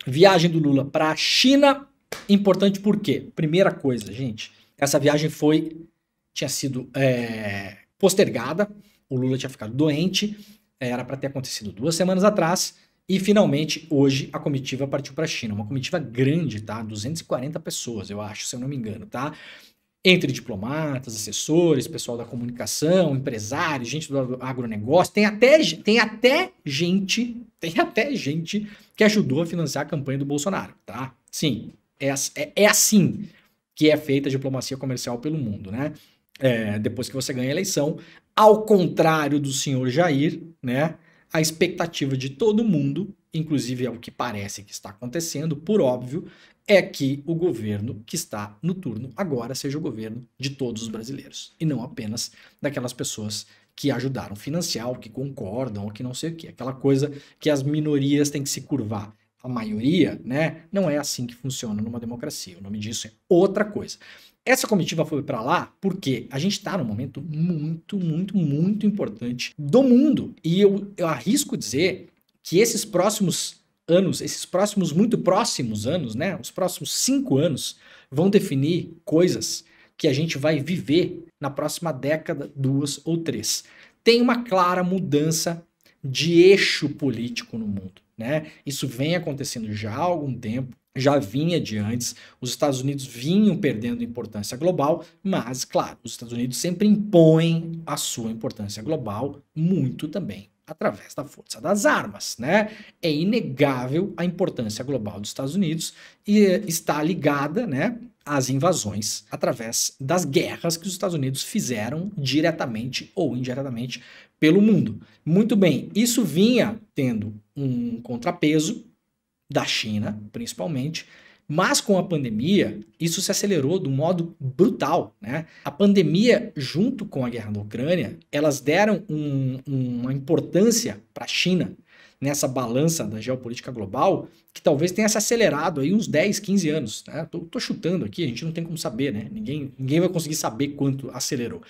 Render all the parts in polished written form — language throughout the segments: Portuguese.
Viagem do Lula para a China, importante por quê? Primeira coisa, gente, essa viagem tinha sido postergada, o Lula tinha ficado doente, era para ter acontecido 2 semanas atrás, e finalmente hoje a comitiva partiu para a China, uma comitiva grande, tá? 240 pessoas, eu acho, se eu não me engano, tá? Entre diplomatas, assessores, pessoal da comunicação, empresários, gente do agronegócio, tem até gente que ajudou a financiar a campanha do Bolsonaro, tá? Sim, é assim que é feita a diplomacia comercial pelo mundo, né? Depois que você ganha a eleição, ao contrário do senhor Jair, né? A expectativa de todo mundo, inclusive é o que parece que está acontecendo, por óbvio, é que o governo que está no turno agora seja o governo de todos os brasileiros, e não apenas daquelas pessoas que ajudaram a financiar, ou que concordam, ou que não sei o que. Aquela coisa que as minorias têm que se curvar. A maioria, né? Não é assim que funciona numa democracia. O nome disso é outra coisa. Essa comitiva foi para lá porque a gente está num momento muito, muito, muito importante do mundo. E eu arrisco dizer que esses próximos anos, esses próximos muito próximos anos, né? Os próximos 5 anos vão definir coisas que a gente vai viver na próxima década, 2 ou 3. Tem uma clara mudança de eixo político no mundo, né? Isso vem acontecendo já há algum tempo. Já vinha de antes, os Estados Unidos vinham perdendo importância global, mas, claro, os Estados Unidos sempre impõem a sua importância global muito também através da força das armas, né? É inegável a importância global dos Estados Unidos e está ligada, né, às invasões através das guerras que os Estados Unidos fizeram diretamente ou indiretamente pelo mundo. Muito bem, isso vinha tendo um contrapeso da China, principalmente, mas com a pandemia, isso se acelerou de um modo brutal, né? A pandemia, junto com a guerra da Ucrânia, elas deram uma importância para a China nessa balança da geopolítica global que talvez tenha se acelerado aí uns 10, 15 anos, né? Tô chutando aqui, a gente não tem como saber, né? Ninguém vai conseguir saber quanto acelerou.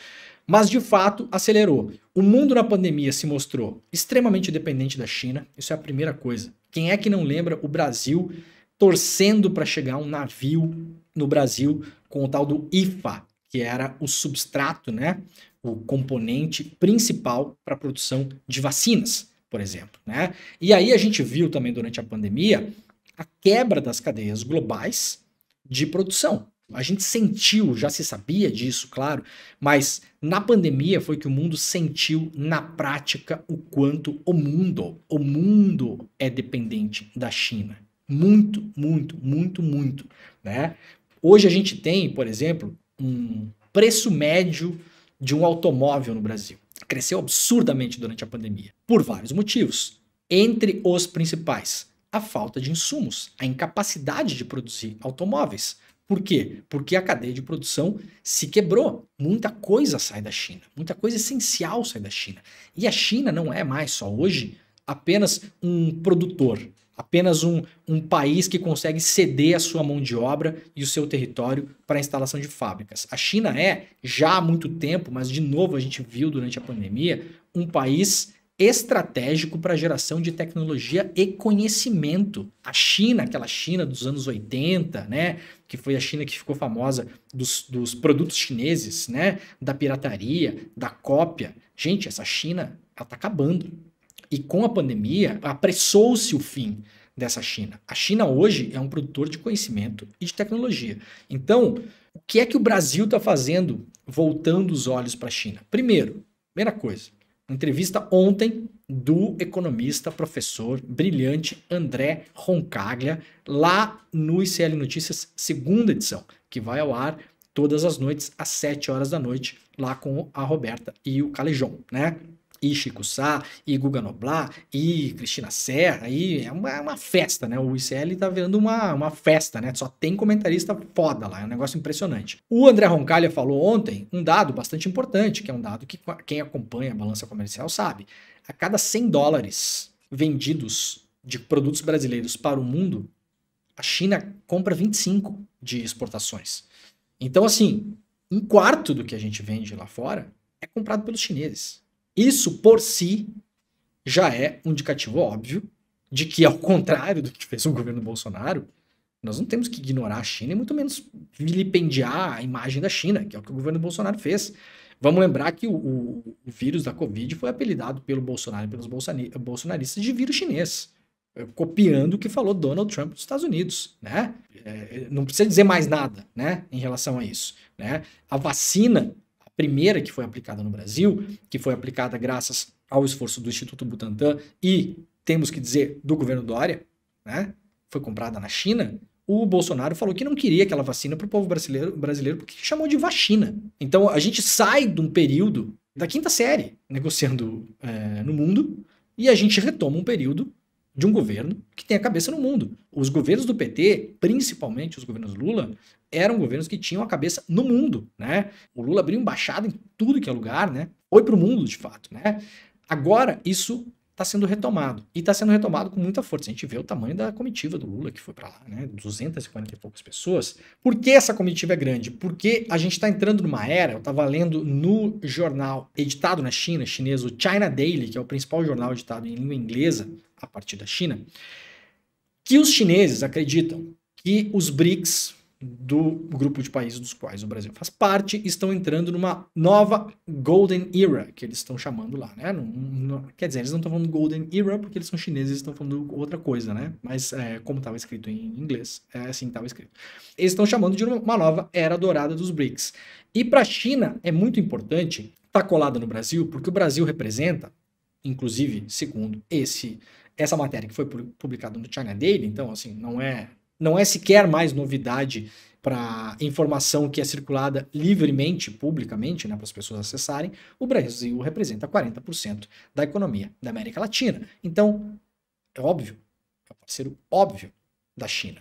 Mas, de fato, acelerou. O mundo na pandemia se mostrou extremamente dependente da China, isso é a primeira coisa. Quem é que não lembra o Brasil torcendo para chegar um navio no Brasil com o tal do IFA, que era o substrato, né? O componente principal para a produção de vacinas, por exemplo, né? E aí a gente viu também durante a pandemia a quebra das cadeias globais de produção. A gente sentiu, já se sabia disso, claro, mas na pandemia foi que o mundo sentiu na prática o quanto o mundo é dependente da China. Muito, muito, muito, muito, né? Hoje a gente tem, por exemplo, um preço médio de um automóvel no Brasil. Cresceu absurdamente durante a pandemia, por vários motivos. Entre os principais, a falta de insumos, a incapacidade de produzir automóveis. Por quê? Porque a cadeia de produção se quebrou. Muita coisa sai da China, muita coisa essencial sai da China. E a China não é mais só hoje apenas um produtor, apenas um país que consegue ceder a sua mão de obra e o seu território para a instalação de fábricas. A China é, já há muito tempo, mas de novo a gente viu durante a pandemia, um país estratégico para a geração de tecnologia e conhecimento. A China, aquela China dos anos 80, né, que foi a China que ficou famosa dos produtos chineses, né, da pirataria, da cópia. Gente, essa China, ela está acabando. E com a pandemia, apressou-se o fim dessa China. A China hoje é um produtor de conhecimento e de tecnologia. Então, o que é que o Brasil está fazendo voltando os olhos para a China? Primeira coisa, uma entrevista ontem do economista, professor brilhante André Roncaglia, lá no ICL Notícias, segunda edição, que vai ao ar todas as noites às 7 horas da noite, lá com a Roberta e o Calejon, né? E Chico Sá, e Guga Noblat, e Cristina Serra, e é uma festa, né? O ICL tá virando uma festa, né? Só tem comentarista foda lá, é um negócio impressionante. O André Roncaglia falou ontem um dado bastante importante, que é um dado que quem acompanha a balança comercial sabe. A cada 100 dólares vendidos de produtos brasileiros para o mundo, a China compra 25 de exportações. Então, assim, 1/4 do que a gente vende lá fora é comprado pelos chineses. Isso, por si, já é um indicativo óbvio de que, ao contrário do que fez o governo Bolsonaro, nós não temos que ignorar a China e muito menos vilipendiar a imagem da China, que é o que o governo Bolsonaro fez. Vamos lembrar que o vírus da Covid foi apelidado pelo Bolsonaro e pelos bolsonaristas de vírus chinês, copiando o que falou Donald Trump dos Estados Unidos, né? Não precisa dizer mais nada, né, em relação a isso, né? A vacina, a primeira que foi aplicada no Brasil, que foi aplicada graças ao esforço do Instituto Butantan e, temos que dizer, do governo Dória, né? Foi comprada na China. O Bolsonaro falou que não queria aquela vacina para o povo brasileiro porque chamou de vacina. Então a gente sai de um período da quinta série negociando no mundo e a gente retoma um período de um governo que tem a cabeça no mundo. Os governos do PT, principalmente os governos Lula, eram governos que tinham a cabeça no mundo, né? O Lula abriu embaixada em tudo que é lugar, né? Foi para o mundo, de fato, né? Agora, isso está sendo retomado. E está sendo retomado com muita força. A gente vê o tamanho da comitiva do Lula que foi para lá, né? 240 e poucas pessoas. Por que essa comitiva é grande? Porque a gente está entrando numa era, eu estava lendo no jornal editado na China, chinês, o China Daily, que é o principal jornal editado em língua inglesa a partir da China, que os chineses acreditam que os BRICS, do grupo de países dos quais o Brasil faz parte, estão entrando numa nova Golden Era, que eles estão chamando lá, né? Quer dizer, eles não estão falando Golden Era porque eles são chineses e estão falando outra coisa, né? Mas como estava escrito em inglês, é assim que estava escrito. Eles estão chamando de uma nova Era Dourada dos BRICS. E para a China é muito importante estar colada no Brasil, porque o Brasil representa, inclusive, segundo essa matéria que foi publicada no China Daily, então, assim, não é sequer mais novidade para informação que é circulada livremente, publicamente, né, para as pessoas acessarem. O Brasil representa 40% da economia da América Latina. Então, é óbvio, é um parceiro óbvio da China.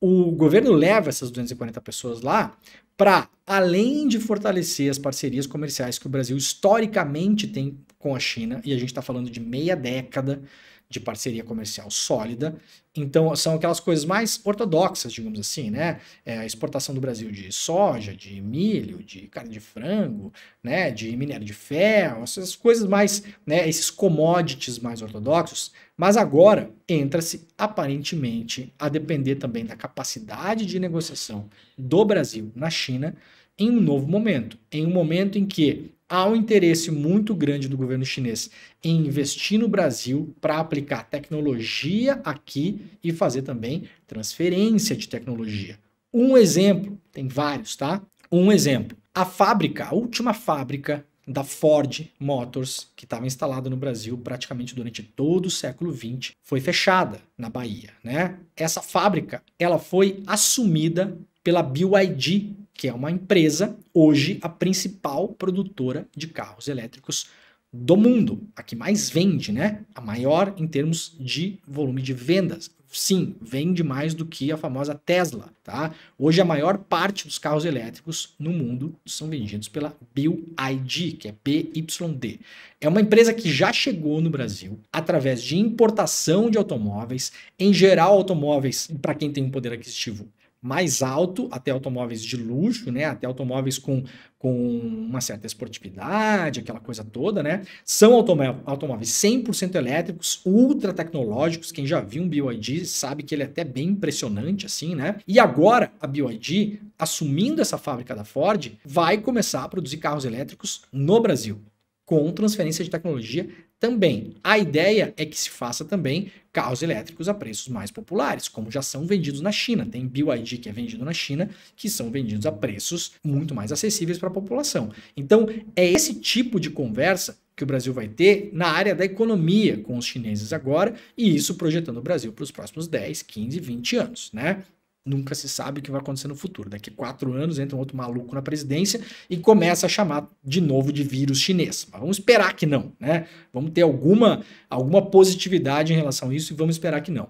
O governo leva essas 240 pessoas lá para, além de fortalecer as parcerias comerciais que o Brasil historicamente tem com a China, e a gente está falando de meia década de parceria comercial sólida. Então, são aquelas coisas mais ortodoxas, digamos assim, né? A exportação do Brasil de soja, de milho, de carne de frango, né? De minério de ferro, essas coisas mais, né? Esses commodities mais ortodoxos. Mas agora entra-se, aparentemente, a depender também da capacidade de negociação do Brasil na China em um novo momento. Em um momento em que há um interesse muito grande do governo chinês em investir no Brasil para aplicar tecnologia aqui e fazer também transferência de tecnologia. Um exemplo, tem vários, tá? Um exemplo, a última fábrica da Ford Motors, que estava instalada no Brasil praticamente durante todo o século XX, foi fechada na Bahia, né? Essa fábrica, ela foi assumida pela BYD, que é uma empresa, hoje a principal produtora de carros elétricos do mundo, a que mais vende, né? A maior em termos de volume de vendas. Sim, vende mais do que a famosa Tesla, tá? Hoje a maior parte dos carros elétricos no mundo são vendidos pela BYD, que é BYD. É uma empresa que já chegou no Brasil através de importação de automóveis, em geral automóveis para quem tem um poder aquisitivo mais alto, até automóveis de luxo, né? Até automóveis com uma certa esportividade, aquela coisa toda, né? São automóveis 100% elétricos, ultra tecnológicos. Quem já viu um BYD sabe que ele é até bem impressionante, assim, né? E agora a BYD, assumindo essa fábrica da Ford, vai começar a produzir carros elétricos no Brasil, com transferência de tecnologia também. A ideia é que se faça também carros elétricos a preços mais populares, como já são vendidos na China. Tem BYD que é vendido na China, que são vendidos a preços muito mais acessíveis para a população. Então, é esse tipo de conversa que o Brasil vai ter na área da economia com os chineses agora, e isso projetando o Brasil para os próximos 10, 15, 20 anos, né? Nunca se sabe o que vai acontecer no futuro. Daqui 4 anos entra um outro maluco na presidência e começa a chamar de novo de vírus chinês. Mas vamos esperar que não, né? Vamos ter alguma positividade em relação a isso e vamos esperar que não.